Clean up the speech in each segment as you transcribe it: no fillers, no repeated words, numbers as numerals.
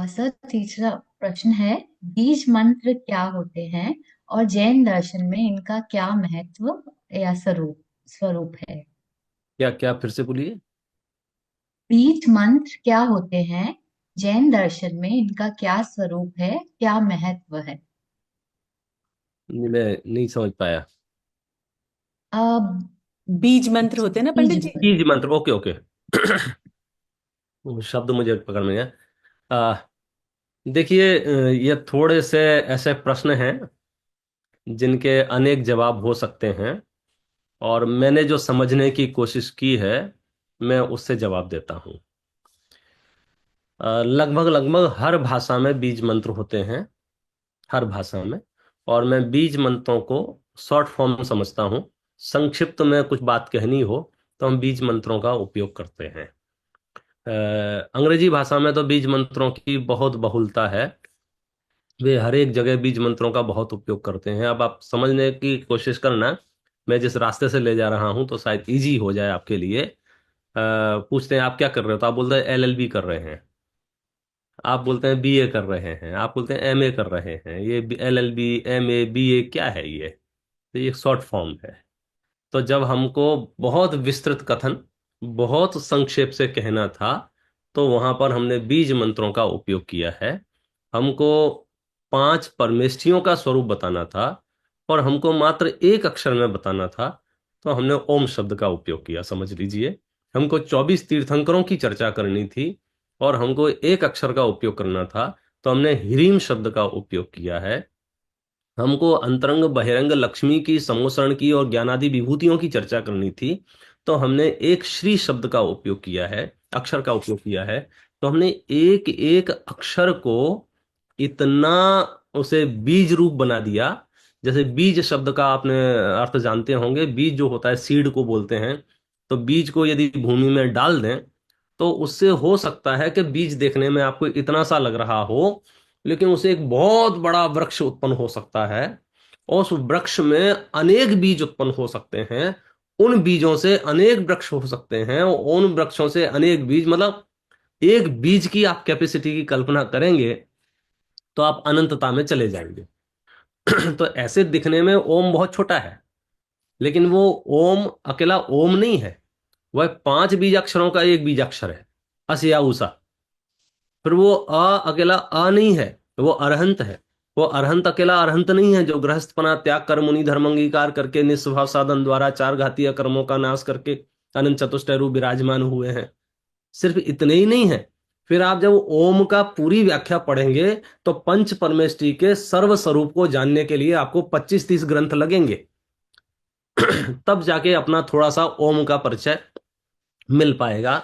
Sir, तीसरा प्रश्न है। बीज मंत्र क्या होते हैं और जैन दर्शन में इनका क्या महत्व या स्वरूप स्वरूप है? क्या क्या फिर से बोलिए। बीज मंत्र क्या होते हैं, जैन दर्शन में इनका क्या स्वरूप है, क्या महत्व है? मैं नहीं समझ पाया। अब बीज मंत्र होते हैं ना बीज पंडित जी। मंत्र। बीज मंत्र, ओके ओके। वो शब्द मुझे पकड़ में गया। आ, देखिए, ये थोड़े से ऐसे प्रश्न हैं जिनके अनेक जवाब हो सकते हैं, और मैंने जो समझने की कोशिश की है मैं उससे जवाब देता हूँ। लगभग लगभग हर भाषा में बीज मंत्र होते हैं, हर भाषा में। और मैं बीज मंत्रों को शॉर्ट फॉर्म समझता हूँ। संक्षिप्त में कुछ बात कहनी हो तो हम बीज मंत्रों का उपयोग करते हैं। अंग्रेजी भाषा में तो बीज मंत्रों की बहुत बहुलता है। वे हर एक जगह बीज मंत्रों का बहुत उपयोग करते हैं। अब आप समझने की कोशिश करना, मैं जिस रास्ते से ले जा रहा हूं तो शायद इजी हो जाए आपके लिए। पूछते हैं आप क्या कर रहे हो, तो आप बोलते हैं एलएलबी कर रहे हैं। आप बोलते हैं बीए कर रहे हैं। आप बोलते हैं एमए कर रहे हैं। ये एलएलबी, एमए, बीए क्या है ये? तो ये शॉर्ट फॉर्म है। तो जब हमको बहुत विस्तृत कथन, बहुत संक्षेप से कहना था, तो वहां पर हमने बीज मंत्रों का उपयोग किया है। हमको 5 परमेष्ठियों का स्वरूप बताना था और हमको मात्र एक अक्षर में बताना था, तो हमने ओम शब्द का उपयोग किया, समझ लीजिए। हमको 24 तीर्थंकरों की चर्चा करनी थी और हमको एक अक्षर का उपयोग करना था, तो हमने ह्रीम शब्द का उपयोग किया है। हमको अंतरंग बहिरंग लक्ष्मी की, समोसरण की और ज्ञानादि विभूतियों की चर्चा करनी थी, तो हमने एक श्री शब्द का उपयोग किया है, अक्षर का उपयोग किया है। तो हमने एक एक अक्षर को इतना, उसे बीज रूप बना दिया। जैसे बीज शब्द का आपने अर्थ जानते होंगे, बीज जो होता है सीड को बोलते हैं। तो बीज को यदि भूमि में डाल दें तो उससे हो सकता है कि बीज देखने में आपको इतना सा लग रहा हो, लेकिन उसे एक बहुत बड़ा वृक्ष उत्पन्न हो सकता है। और उस वृक्ष में अनेक बीज उत्पन्न हो सकते हैं। उन बीजों से अनेक वृक्ष हो सकते हैं और उन वृक्षों से अनेक बीज, मतलब एक बीज की आप कैपेसिटी की कल्पना करेंगे तो आप अनंतता में चले जाएंगे। तो ऐसे दिखने में ओम बहुत छोटा है, लेकिन वो ओम अकेला ओम नहीं है। वह 5 बीजाक्षरों का एक बीजाक्षर है, अस या उसा। फिर वो अकेला नहीं है, वो अरहंत है। वो अरहंत अकेला अरहंत नहीं है जो गृहस्थपना त्याग कर मुनि धर्म अंगीकार करके निस्वभाव साधन द्वारा 4 घातीय कर्मों का नाश करके अनंत चतुष्टय रूप विराजमान हुए हैं। सिर्फ इतने ही नहीं है। फिर आप जब ओम का पूरी व्याख्या पढ़ेंगे तो पंच परमेष्टि के सर्व स्वरूप को जानने के लिए आपको 25-30 ग्रंथ लगेंगे। तब जाके अपना थोड़ा सा ओम का परिचय मिल पाएगा।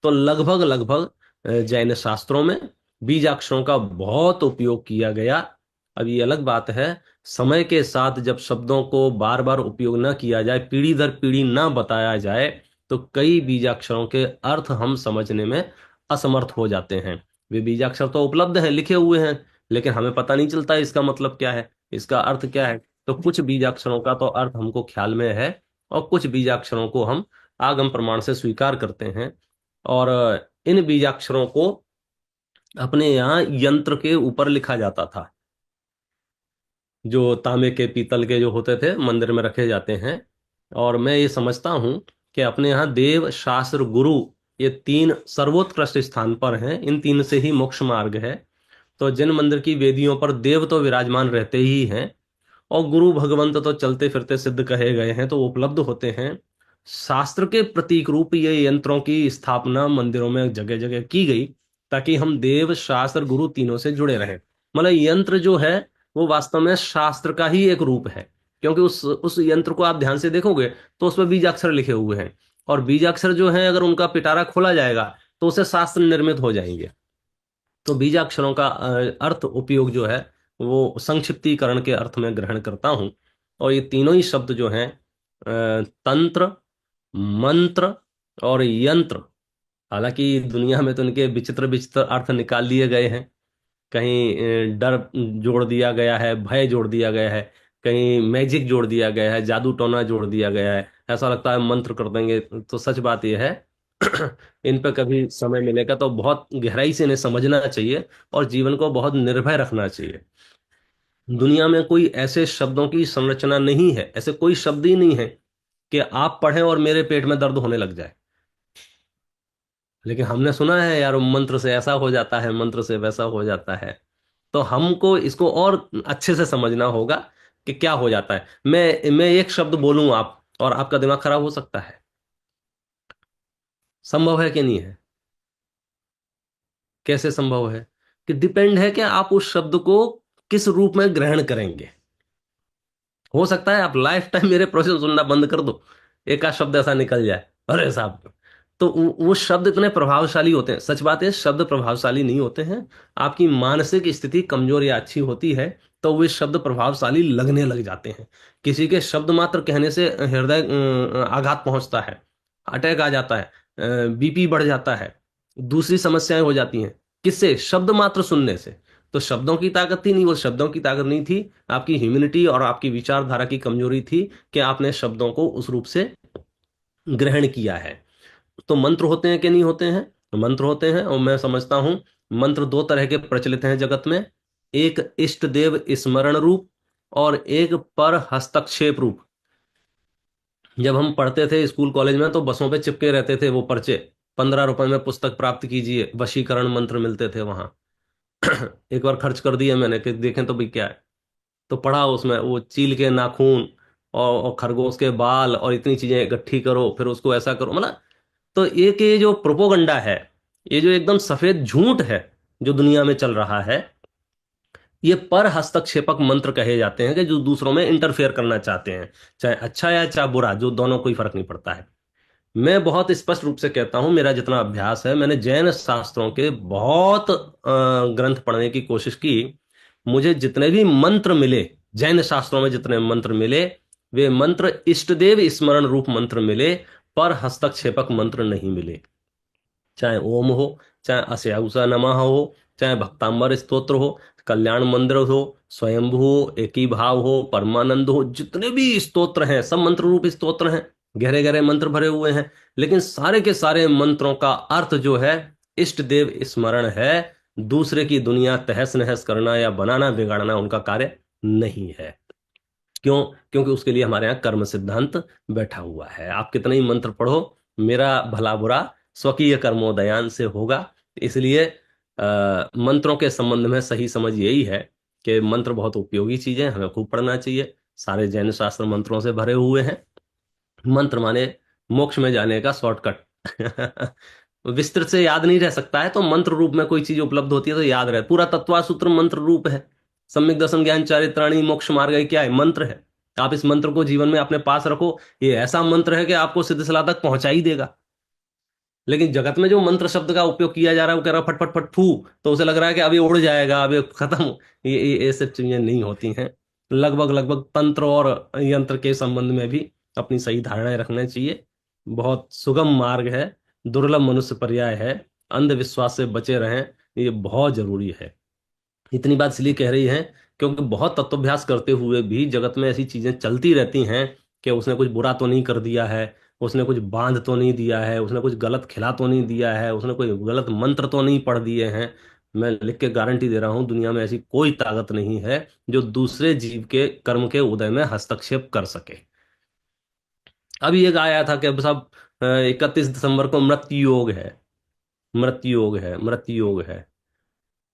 तो लगभग लगभग जैन शास्त्रों में बीजाक्षरों का बहुत उपयोग किया गया। अब ये अलग बात है, समय के साथ जब शब्दों को बार बार उपयोग न किया जाए, पीढ़ी दर पीढ़ी न बताया जाए, तो कई बीजाक्षरों के अर्थ हम समझने में असमर्थ हो जाते हैं। वे बीजाक्षर तो उपलब्ध हैं, लिखे हुए हैं, लेकिन हमें पता नहीं चलता इसका मतलब क्या है, इसका अर्थ क्या है। तो कुछ बीजाक्षरों का तो अर्थ हमको ख्याल में है, और कुछ बीजाक्षरों को हम आगम प्रमाण से स्वीकार करते हैं। और इन बीजाक्षरों को अपने यहाँ यंत्र के ऊपर लिखा जाता था, जो तांबे के पीतल के जो होते थे मंदिर में रखे जाते हैं। और मैं ये समझता हूँ कि अपने यहाँ देव, शास्त्र, गुरु, ये 3 सर्वोत्कृष्ट स्थान पर हैं। इन 3 से ही मोक्ष मार्ग है। तो जिन मंदिर की वेदियों पर देव तो विराजमान रहते ही हैं, और गुरु भगवंत तो चलते फिरते सिद्ध कहे गए हैं, तो वो उपलब्ध होते हैं। शास्त्र के प्रतीक रूप ये यंत्रों की स्थापना मंदिरों में जगह जगह की गई, ताकि हम देव, शास्त्र, गुरु तीनों से जुड़े रहें। मतलब यंत्र जो है वो वास्तव में शास्त्र का ही एक रूप है, क्योंकि उस यंत्र को आप ध्यान से देखोगे तो उसमें बीजाक्षर लिखे हुए हैं। और बीजाक्षर जो है, अगर उनका पिटारा खोला जाएगा तो उससे शास्त्र निर्मित हो जाएंगे। तो बीजाक्षरों का अर्थ उपयोग जो है वो संक्षिप्तीकरण के अर्थ में ग्रहण करता हूं। और ये तीनों ही शब्द जो हैं, तंत्र, मंत्र और यंत्र, हालांकि दुनिया में तो इनके विचित्र विचित्र अर्थ निकाल लिए गए हैं। कहीं डर जोड़ दिया गया है, भय जोड़ दिया गया है, कहीं मैजिक जोड़ दिया गया है, जादू टोना जोड़ दिया गया है। ऐसा लगता है मंत्र कर देंगे। तो सच बात यह है इन पर कभी समय मिलेगा तो बहुत गहराई से इन्हें समझना चाहिए और जीवन को बहुत निर्भय रखना चाहिए। दुनिया में कोई ऐसे शब्दों की संरचना नहीं है, ऐसे कोई शब्द ही नहीं है कि आप पढ़ें और मेरे पेट में दर्द होने लग जाए। लेकिन हमने सुना है यार, मंत्र से ऐसा हो जाता है, मंत्र से वैसा हो जाता है। तो हमको इसको और अच्छे से समझना होगा कि क्या हो जाता है। मैं एक शब्द बोलूं आप और आपका दिमाग खराब हो सकता है। संभव है कि नहीं है? कैसे संभव है? कि डिपेंड है कि आप उस शब्द को किस रूप में ग्रहण करेंगे। हो सकता है आप लाइफ टाइम मेरे प्रोसेस सुनना बंद कर दो, एक आध शब्द ऐसा निकल जाए, अरे साहब। तो वो शब्द इतने प्रभावशाली होते हैं। सच बात है, शब्द प्रभावशाली नहीं होते हैं। आपकी मानसिक स्थिति कमजोर या अच्छी होती है तो वे शब्द प्रभावशाली लगने लग जाते हैं। किसी के शब्द मात्र कहने से हृदय आघात पहुंचता है, अटैक आ जाता है, बीपी बढ़ जाता है, दूसरी समस्याएं हो जाती हैं। किससे? शब्द मात्र सुनने से। तो शब्दों की ताकत थी नहीं, वो शब्दों की ताकत नहीं थी, आपकी ह्यूमिनिटी और आपकी विचारधारा की कमजोरी थी कि आपने शब्दों को उस रूप से ग्रहण किया है। तो मंत्र होते हैं कि नहीं होते हैं? तो मंत्र होते हैं, और मैं समझता हूं मंत्र दो तरह के प्रचलित हैं जगत में। एक इष्ट देव स्मरण रूप और एक पर हस्तक्षेप रूप। जब हम पढ़ते थे स्कूल कॉलेज में तो बसों पे चिपके रहते थे वो पर्चे, 15 रुपए में पुस्तक प्राप्त कीजिए, वशीकरण मंत्र मिलते थे वहां। एक बार खर्च कर दिए मैंने कि देखें तो भाई क्या है। तो पढ़ा उसमें वो चील के नाखून और खरगोश के बाल और इतनी चीजें इकट्ठी करो, फिर उसको ऐसा करो, मतलब। तो एक ये जो प्रोपोगंडा है, ये जो एकदम सफेद झूठ है जो दुनिया में चल रहा है, ये पर हस्तक्षेपक मंत्र कहे जाते हैं कि जो दूसरों में इंटरफेयर करना चाहते हैं, चाहे अच्छा या चाहे बुरा, जो दोनों कोई फर्क नहीं पड़ता है। मैं बहुत स्पष्ट रूप से कहता हूं, मेरा जितना अभ्यास है, मैंने जैन शास्त्रों के बहुत ग्रंथ पढ़ने की कोशिश की। मुझे जितने भी मंत्र मिले, जैन शास्त्रों में जितने मंत्र मिले, वे मंत्र इष्टदेव स्मरण रूप मंत्र मिले, पर हस्तक्षेपक मंत्र नहीं मिले। चाहे ओम हो, चाहे अस्याउसा नमः हो, चाहे भक्तांबर स्तोत्र हो, कल्याण मंत्र हो, स्वयंभू हो, एक ही भाव हो, परमानंद हो, जितने भी स्तोत्र हैं सब मंत्र रूप स्तोत्र हैं। गहरे गहरे मंत्र भरे हुए हैं। लेकिन सारे के सारे मंत्रों का अर्थ जो है, इष्ट देव स्मरण है। दूसरे की दुनिया तहस नहस करना या बनाना बिगाड़ना उनका कार्य नहीं है। क्यों? क्योंकि उसके लिए हमारे यहाँ कर्म सिद्धांत बैठा हुआ है। आप कितने ही मंत्र पढ़ो, मेरा भला बुरा स्वकीय कर्मोदयान से होगा। इसलिए मंत्रों के संबंध में सही समझ यही है कि मंत्र बहुत उपयोगी चीजें, हमें खूब पढ़ना चाहिए। सारे जैन शास्त्र मंत्रों से भरे हुए हैं। मंत्र माने मोक्ष में जाने का शॉर्टकट। विस्तृत से याद नहीं रह सकता है तो मंत्र रूप में कोई चीज उपलब्ध होती है तो याद रहे। पूरा तत्वासूत्र मंत्र रूप है। सम्यक दर्शन ज्ञान चारित्राणी मोक्ष मार्ग क्या है? मंत्र है। आप इस मंत्र को जीवन में अपने पास रखो, ये ऐसा मंत्र है कि आपको सिद्ध सलाह तक पहुंचा ही देगा। लेकिन जगत में जो मंत्र शब्द का उपयोग किया जा रहा है, वो कह रहा है फट फट फट फू, तो उसे लग रहा है कि अभी उड़ जाएगा, अभी खत्म। ये सब चीजें नहीं होती हैं। लगभग लगभग तंत्र और यंत्र के संबंध में भी अपनी सही धारणाएं रखना चाहिए। बहुत सुगम मार्ग है, दुर्लभ मनुष्य पर्याय है। अंधविश्वास से बचे रहें, ये बहुत जरूरी है। इतनी बात इसलिए कह रही है क्योंकि बहुत तत्वाभ्यास करते हुए भी जगत में ऐसी चीजें चलती रहती हैं कि उसने कुछ बुरा तो नहीं कर दिया है, उसने कुछ बांध तो नहीं दिया है, उसने कुछ गलत खिला तो नहीं दिया है, उसने कोई गलत मंत्र तो नहीं पढ़ दिए हैं। मैं लिख के गारंटी दे रहा हूं, दुनिया में ऐसी कोई ताकत नहीं है जो दूसरे जीव के कर्म के उदय में हस्तक्षेप कर सके। अभी एक आया था कि अब साहब 31 दिसंबर को मृत्यु योग है, मृत्यु योग है, मृत्यु योग है।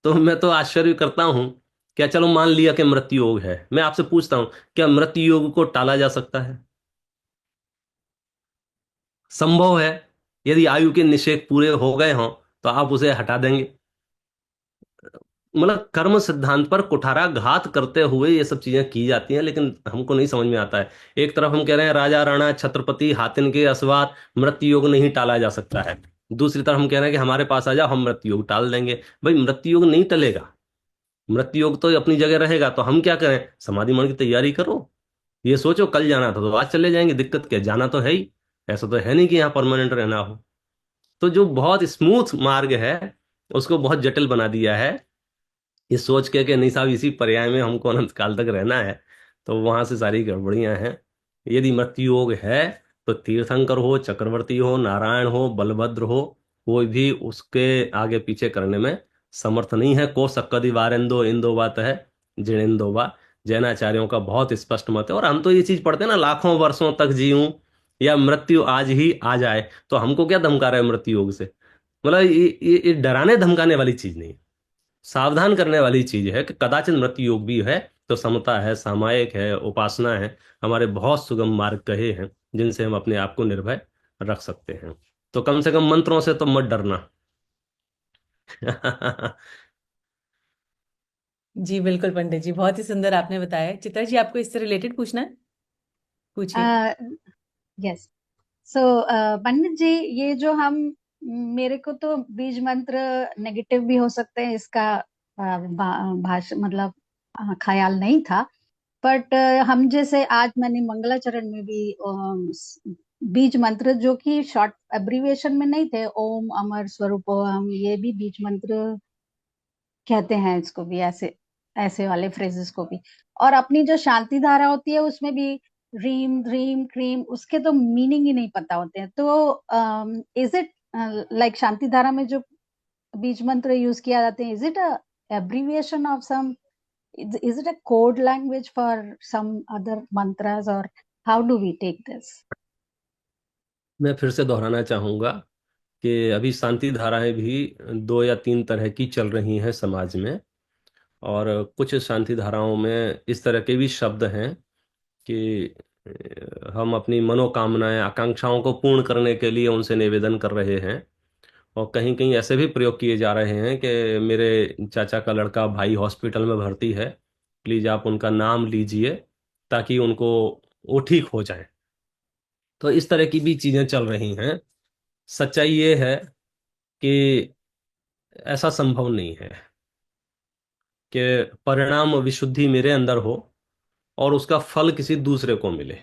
तो मैं तो आश्चर्य करता हूं। क्या, चलो मान लिया कि मृत्यु योग है, मैं आपसे पूछता हूं, क्या मृत्यु योग को टाला जा सकता है? संभव है। यदि आयु के निषेध पूरे हो गए हों तो आप उसे हटा देंगे। मतलब कर्म सिद्धांत पर कुठाराघात करते हुए ये सब चीजें की जाती हैं, लेकिन हमको नहीं समझ में आता है। एक तरफ हम कह रहे हैं राजा राणा छत्रपति हातिन के असवार, मृत्यु योग नहीं टाला जा सकता है। दूसरी तरफ हम कह रहे हैं कि हमारे पास आ जाओ, हम मृत्यु योग टाल देंगे। भाई मृत्यु योग नहीं टलेगा, मृत्यु योग तो अपनी जगह रहेगा। तो हम क्या करें? समाधि मरण की तैयारी करो। ये सोचो कल जाना था तो आज चले जाएंगे, दिक्कत क्या, जाना तो है ही। ऐसा तो है नहीं कि यहाँ परमानेंट रहना हो। तो जो बहुत स्मूथ मार्ग है उसको बहुत जटिल बना दिया है, ये सोच के कि नहीं साहब इसी पर्याय में हमको अनंत काल तक रहना है। तो वहां से सारी गड़बड़ियां हैं। यदि मृत्यु योग है तो तीर्थंकर हो, चक्रवर्ती हो, नारायण हो, बलभद्र हो, कोई भी उसके आगे पीछे करने में समर्थ नहीं है। को सक्कति वारेंदो इंदो बात है जिणेंदो बा। जैनाचार्यों का बहुत स्पष्ट मत है। और हम तो ये चीज पढ़ते हैं ना, लाखों वर्षों तक जीऊं या मृत्यु आज ही आ जाए, तो हमको क्या धमका रहा है मृत्यु योग से? मतलब ये डराने धमकाने वाली चीज नहीं है, सावधान करने वाली चीज है कि कदाचित मृत्यु योग भी है तो समता है, सामायिक है, उपासना है, हमारे बहुत सुगम मार्ग कहे हैं जिनसे हम अपने आप को निर्भय रख सकते हैं। तो कम से कम मंत्रों से तो मत डरना। जी बिल्कुल पंडित जी, बहुत ही सुंदर आपने बताया। चित्रा जी, आपको इससे रिलेटेड पूछना है, पूछिए। यस। सो पंडित जी, ये जो हम, मेरे को तो बीज मंत्र नेगेटिव भी हो सकते हैं, इसका भाषा मतलब ख्याल नहीं था। बट हम जैसे आज मैंने मंगलाचरण में भी बीज मंत्र जो कि शॉर्ट एब्रीविएशन में नहीं थे, ओम अमर स्वरूप हम, ये भी बीज मंत्र कहते हैं इसको भी, ऐसे ऐसे वाले फ्रेजेस को भी। और अपनी जो शांति धारा होती है उसमें भी रीम ड्रीम क्रीम, उसके तो मीनिंग ही नहीं पता होते हैं। तो इज इट लाइक शांति धारा में जो बीज मंत्र यूज किया जाते हैं, is it a abbreviation of some, is it a code language for some other mantras, और how do we take this? मैं फिर से दोहराना चाहूंगा कि अभी शांति धाराएं भी दो या तीन तरह की चल रही हैं समाज में। और कुछ शांति धाराओं में इस तरह के भी शब्द हैं कि हम अपनी मनोकामनाएं, आकांक्षाओं को पूर्ण करने के लिए उनसे निवेदन कर रहे हैं। और कहीं कहीं ऐसे भी प्रयोग किए जा रहे हैं कि मेरे चाचा का लड़का भाई हॉस्पिटल में भर्ती है, प्लीज आप उनका नाम लीजिए ताकि उनको वो ठीक हो जाए। तो इस तरह की भी चीजें चल रही हैं। सच्चाई ये है कि ऐसा संभव नहीं है कि परिणाम विशुद्धि मेरे अंदर हो और उसका फल किसी दूसरे को मिले।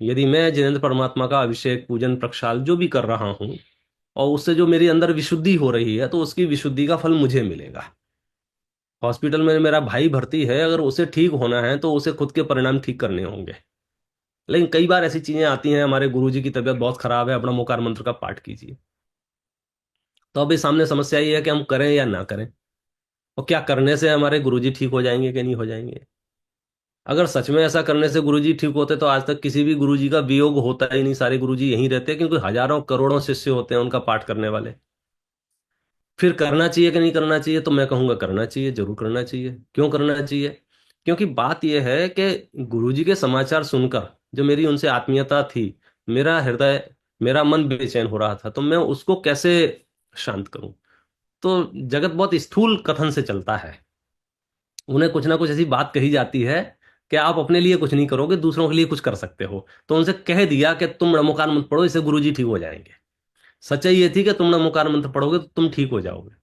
यदि मैं जिनेंद्र परमात्मा का अभिषेक, पूजन, प्रक्षाल जो भी कर रहा हूं और उससे जो मेरे अंदर विशुद्धि हो रही है, तो उसकी विशुद्धि का फल मुझे मिलेगा। हॉस्पिटल में मेरा भाई भर्ती है, अगर उसे ठीक होना है तो उसे खुद के परिणाम ठीक करने होंगे। लेकिन कई बार ऐसी चीजें आती हैं, हमारे गुरुजी की तबीयत बहुत खराब है, अपना मोकार मंत्र का पाठ कीजिए। तो अभी सामने समस्या ये है कि हम करें या ना करें, और क्या करने से हमारे गुरुजी ठीक हो जाएंगे कि नहीं हो जाएंगे। अगर सच में ऐसा करने से गुरुजी ठीक होते तो आज तक किसी भी गुरुजी का वियोग होता ही नहीं, सारे गुरुजी यहीं रहते, क्योंकि हजारों करोड़ों शिष्य होते हैं उनका पाठ करने वाले। फिर करना चाहिए कि नहीं करना चाहिए? तो मैं कहूंगा करना चाहिए, जरूर करना चाहिए। क्यों करना चाहिए? क्योंकि बात यह है कि गुरुजी के समाचार सुनकर जो मेरी उनसे आत्मीयता थी, मेरा हृदय, मेरा मन बेचैन हो रहा था, तो मैं उसको कैसे शांत करूं? तो जगत बहुत स्थूल कथन से चलता है। उन्हें कुछ ना कुछ ऐसी बात कही जाती है कि आप अपने लिए कुछ नहीं करोगे, दूसरों के लिए कुछ कर सकते हो। तो उनसे कह दिया कि तुम नमोकार मंत्र पढ़ो, इससे गुरुजी ठीक हो जाएंगे। सच्चाई ये थी कि तुम नमोकार मंत्र पढ़ोगे तो तुम ठीक हो जाओगे।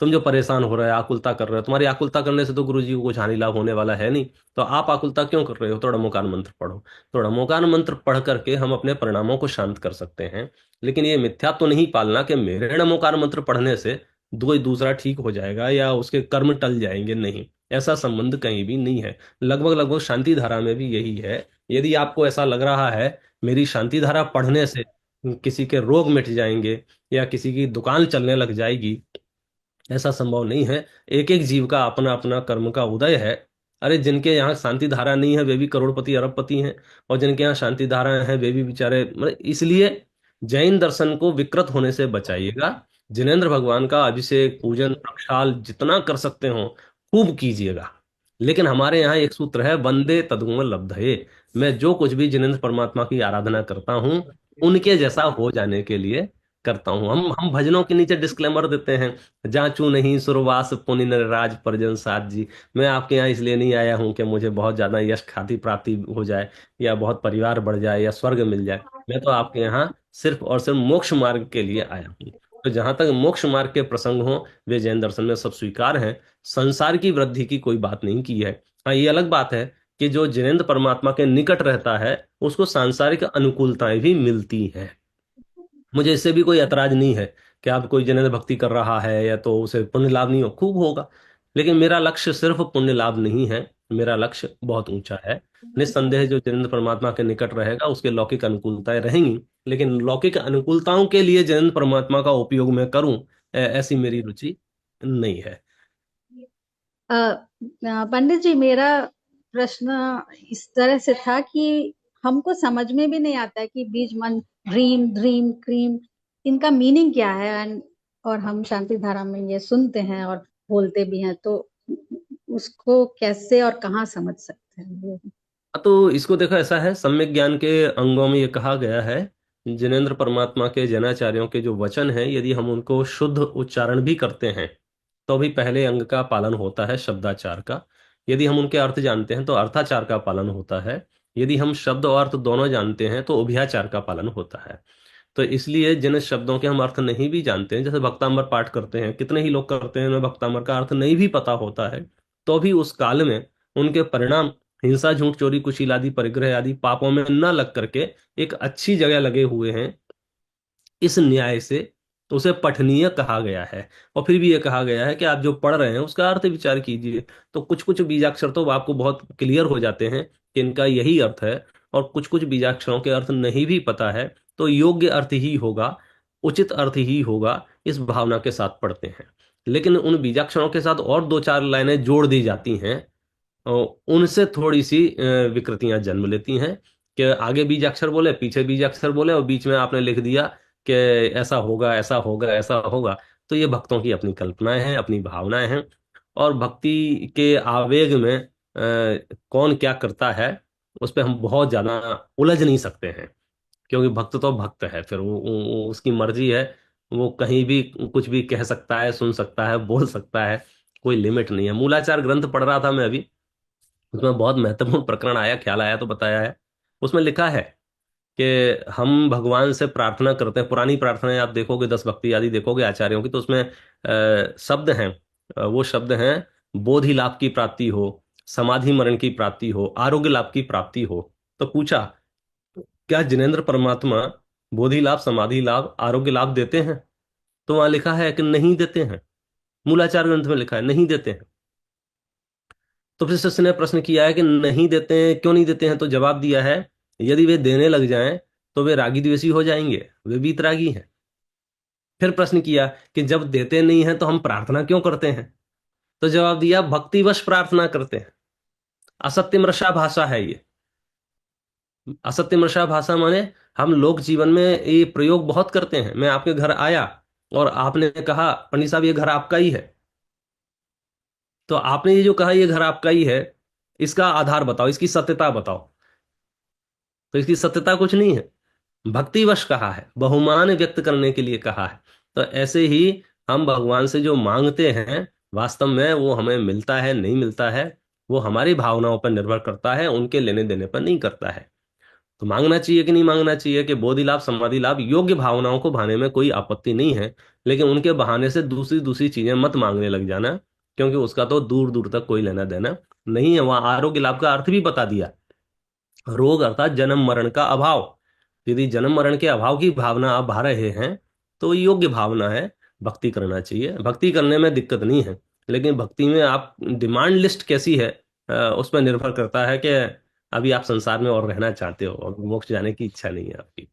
तुम जो परेशान हो रहे हो, आकुलता कर रहे हो, तुम्हारी आकुलता करने से तो गुरुजी को कुछ हानि लाभ होने वाला है नहीं, तो आप आकुलता क्यों कर रहे हो? तो नमोकार मंत्र पढ़ो। तो नमोकार मंत्र पढ़ करके हम अपने परिणामों को शांत कर सकते हैं। लेकिन ये मिथ्या तो नहीं पालना कि मेरे नमोकार मंत्र पढ़ने से कोई दूसरा ठीक हो जाएगा या उसके कर्म टल जाएंगे, नहीं। ऐसा संबंध कहीं भी नहीं है। लगभग लगभग शांति धारा में भी यही है। यदि आपको ऐसा लग रहा है मेरी शांति धारा पढ़ने से किसी के रोग मिट जाएंगे या किसी की दुकान चलने लग जाएगी, ऐसा संभव नहीं है। एक एक जीव का अपना अपना कर्म का उदय है। अरे जिनके यहाँ शांति धारा नहीं है वे भी करोड़पति अरबपति हैं, और जिनके यहाँ शांति धारा है वे भी बेचारे, मतलब इसलिए जैन दर्शन को विकृत होने से बचाइएगा। जिनेंद्र भगवान का अभिषेक, पूजन, प्रक्षाल जितना कर सकते हो खूब कीजिएगा। लेकिन हमारे यहाँ एक सूत्र है, वंदे तदगुण लब्धये। मैं जो कुछ भी जिनेंद्र परमात्मा की आराधना करता हूँ उनके जैसा हो जाने के लिए करता हूँ। हम भजनों के नीचे डिस्क्लेमर देते हैं, जांचू नहीं सुरवास पुनि नरराज परजन साथ जी। मैं आपके यहाँ इसलिए नहीं आया हूँ कि मुझे बहुत ज्यादा यश ख्याति प्राप्ति हो जाए या बहुत परिवार बढ़ जाए या स्वर्ग मिल जाए। मैं तो आपके यहाँ सिर्फ और सिर्फ मोक्ष मार्ग के लिए आया हूँ। तो जहां तक मोक्ष मार्ग के प्रसंग हो, वे जैन दर्शन में सब स्वीकार हैं। संसार की वृद्धि की कोई बात नहीं की है। हाँ, ये अलग बात है कि जो जिनेंद्र परमात्मा के निकट रहता है उसको सांसारिक अनुकूलताएं भी मिलती हैं। मुझे इससे भी कोई ऐतराज नहीं है कि आप कोई जन भक्ति कर रहा है या तो उसे पुण्य लाभ नहीं हो, खूब होगा। लेकिन मेरा लक्ष्य सिर्फ पुण्य लाभ नहीं है, मेरा लक्ष्य बहुत ऊंचा है। निस्संदेह जो जिनेंद्र परमात्मा के निकट रहेगा उसके लौकिक अनुकूलताएं रहेंगी, लेकिन लौकिक अनुकूलताओं के लिए जिनेंद्र परमात्मा का उपयोग मैं करूं, ऐसी मेरी रुचि नहीं है। पंडित जी, मेरा प्रश्न इस तरह से था कि हमको समझ में भी नहीं आता है कि बीज मंत्र, ड्रीम, ड्रीम, क्रीम, इनका मीनिंग क्या है। और हम शांति धारा में ये सुनते हैं और बोलते भी हैं, तो उसको कैसे और कहाँ समझ सकते हैं ये? तो इसको देखो, ऐसा है, सम्यक ज्ञान के अंगों में ये कहा गया है, जिनेंद्र परमात्मा के जैनाचार्यों के जो वचन हैं यदि हम उनको शुद्ध उच्चारण भी करते हैं तो भी पहले अंग का पालन होता है, शब्दाचार का। यदि हम उनके अर्थ जानते हैं तो अर्थाचार का पालन होता है। यदि हम शब्द और अर्थ दोनों जानते हैं तो उभयाचार का पालन होता है। तो इसलिए जिन शब्दों के हम अर्थ नहीं भी जानते हैं, जैसे भक्तांबर पाठ करते हैं, कितने ही लोग करते हैं, उन्हें भक्तांबर का अर्थ नहीं भी पता होता है, तो भी उस काल में उनके परिणाम हिंसा, झूठ, चोरी, कुशील आदि परिग्रह आदि पापों में न लग करके एक अच्छी जगह लगे हुए हैं। इस न्याय से तो उसे पठनीय कहा गया है। और फिर भी ये कहा गया है कि आप जो पढ़ रहे हैं उसका अर्थ विचार कीजिए। तो कुछ कुछ बीजाक्षर तो आपको बहुत क्लियर हो जाते हैं कि इनका यही अर्थ है, और कुछ कुछ बीजाक्षरों के अर्थ नहीं भी पता है तो योग्य अर्थ ही होगा, उचित अर्थ ही होगा, इस भावना के साथ पढ़ते हैं। लेकिन उन बीजाक्षरों के साथ और दो चार लाइनें जोड़ दी जाती हैं, उनसे थोड़ी सी विकृतियां जन्म लेती हैं कि आगे बीज अक्षर बोले, पीछे बीज अक्षर बोले, और बीच में आपने लिख दिया कि ऐसा होगा, ऐसा होगा, ऐसा होगा। तो ये भक्तों की अपनी कल्पनाएं हैं, अपनी भावनाएं हैं, और भक्ति के आवेग में कौन क्या करता है उस पर हम बहुत ज्यादा उलझ नहीं सकते हैं, क्योंकि भक्त तो भक्त है, फिर वो उसकी मर्जी है, वो कहीं भी कुछ भी कह सकता है, सुन सकता है, बोल सकता है, कोई लिमिट नहीं है। मूलाचार ग्रंथ पढ़ रहा था मैं अभी, उसमें बहुत महत्वपूर्ण प्रकरण आया, ख्याल आया तो बताया है। उसमें लिखा है कि हम भगवान से प्रार्थना करते हैं, पुरानी प्रार्थनाएं आप देखोगे, 10 भक्ति आदि देखोगे आचार्यों की, तो उसमें शब्द हैं, वो शब्द हैं, बोधि लाभ की प्राप्ति हो, समाधि मरण की प्राप्ति हो, आरोग्य लाभ की प्राप्ति हो। तो पूछा, क्या जिनेंद्र परमात्मा बोधि लाभ, समाधि लाभ, आरोग्य लाभ देते हैं? तो वहां लिखा है कि नहीं देते हैं। मूलाचार ग्रंथ में लिखा है नहीं देते हैं। तो फिर शिष्य ने प्रश्न किया है कि नहीं देते हैं, क्यों नहीं देते हैं? तो जवाब दिया है, यदि वे देने लग जाएं तो वे रागी द्वेषी हो जाएंगे, वे वीतरागी हैं। फिर प्रश्न किया कि जब देते नहीं हैं तो हम प्रार्थना क्यों करते हैं? तो जवाब दिया, भक्तिवश प्रार्थना करते हैं। असत्यमृषा भाषा है ये। असत्यमृषा भाषा माने हम लोक जीवन में ये प्रयोग बहुत करते हैं। मैं आपके घर आया और आपने कहा, पंडित साहब ये घर आपका ही है। तो आपने ये जो कहा ये घर आपका ही है, इसका आधार बताओ, इसकी सत्यता बताओ। तो इसकी सत्यता कुछ नहीं है, भक्तिवश कहा है, बहुमान व्यक्त करने के लिए कहा है। तो ऐसे ही हम भगवान से जो मांगते हैं, वास्तव में वो हमें मिलता है नहीं मिलता है, वो हमारी भावनाओं पर निर्भर करता है, उनके लेने देने पर नहीं करता है। तो मांगना चाहिए कि नहीं मांगना चाहिए, कि बोधि लाभ, समाधि लाभ, योग्य भावनाओं को भाने में कोई आपत्ति नहीं है, लेकिन उनके बहाने से दूसरी दूसरी चीजें मत मांगने लग जाना, क्योंकि उसका तो दूर दूर तक कोई लेना देना नहीं है। वहां आरोग्य लाभ का अर्थ भी बता दिया, रोग अर्थात जन्म मरण का अभाव। यदि जन्म मरण के अभाव की भावना आप भा रहे हैं तो ये योग्य भावना है, भक्ति करना चाहिए, भक्ति करने में दिक्कत नहीं है। लेकिन भक्ति में आप डिमांड लिस्ट कैसी है, उस पर निर्भर करता है कि अभी आप संसार में और रहना चाहते हो और मोक्ष जाने की इच्छा नहीं है आपकी।